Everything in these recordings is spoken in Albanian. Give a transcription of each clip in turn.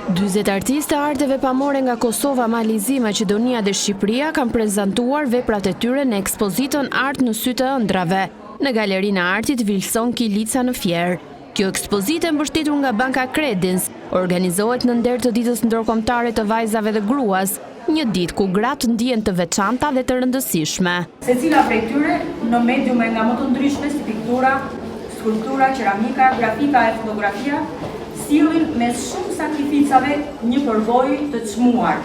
40 artistë arteve pamore nga Kosova, Malizi, Maqedonia dhe Shqipëria kanë prezantuar veprat e tyre në ekspozitën Art në sy të ëndrave, në Galerinë e Artit Vilson Kilica në Fier. Kjo ekspozitë e mbështetur nga Banka Credins organizohet në nder të ditës ndërkombëtare të vajzave dhe gruas, një ditë ku gratë ndihen të veçanta dhe të rëndësishme. Secila prej tyre në mediume nga më të ndryshme si piktura, skulptura, keramika, grafika e fotografia, sillin mes shumë sakrificave një përvojë të çmuar,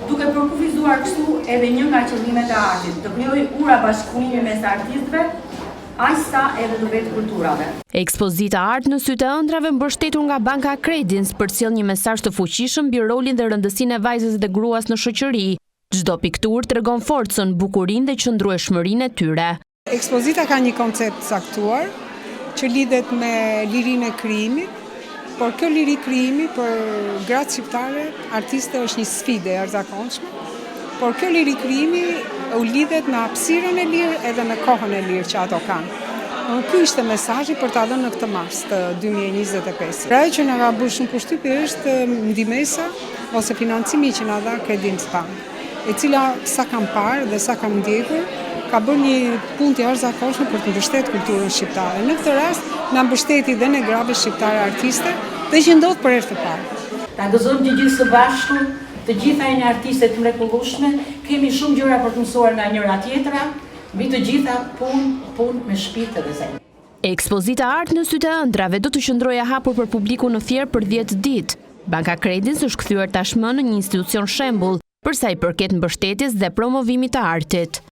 duke përkufizuar kështu edhe një nga qëllimet e artit, të krijojë ura bashkëpunimi mes artistëve, aq sa edhe të vetë kulturave. Ekspozita Art në sy të ëndrave mbështetur nga Banka Credins përcjell një mesazh të fuqishëm mbi rolin dhe rëndësinë e vajzës dhe gruas në shoqëri. Çdo pikturë tregon forcën, bukurinë dhe qëndrueshmërinë e tyre. Ekspozita ka një koncept saktuar që lidhet me lirinë e krijimit, por kjo liri krijimi për gratë shqiptare, artiste është një sfidë e jashtëzakonshme, por kjo liri krijimi u lidhet me hapësirën e lirë edhe me kohën e lirë që ato kanë. Ky ishte mesazhi për ta dhënë në këtë mars të 2025. Ajo që na ka bërë shumë përshtypje është ndihmesa ose financimi që na dha Credins Bank, e cila sa kam parë dhe sa kam ndjekur, ka bërë një punë të jashtëzakonshme për të mbështetur kulturën shqiptare. Në këtë rast na mbështeti dhe ne grave shqiptare artiste, dhe që ndodh për herë të parë. Ta gëzojmë të gjithë së bashku, të gjitha e një artiste të mrekullueshme, kemi shumë gjëra për të mësuar nga njëra tjetra, mbi të gjitha punë me shpirtë dhe zemër. Ekspozita Art në sy të ëndrave do të qëndrojë hapur për publikun në Fier për 10 ditë. Banka Credins është kthyer tashmë në një institucion shembull për sa i përket mbështetjes dhe promovimit të artit.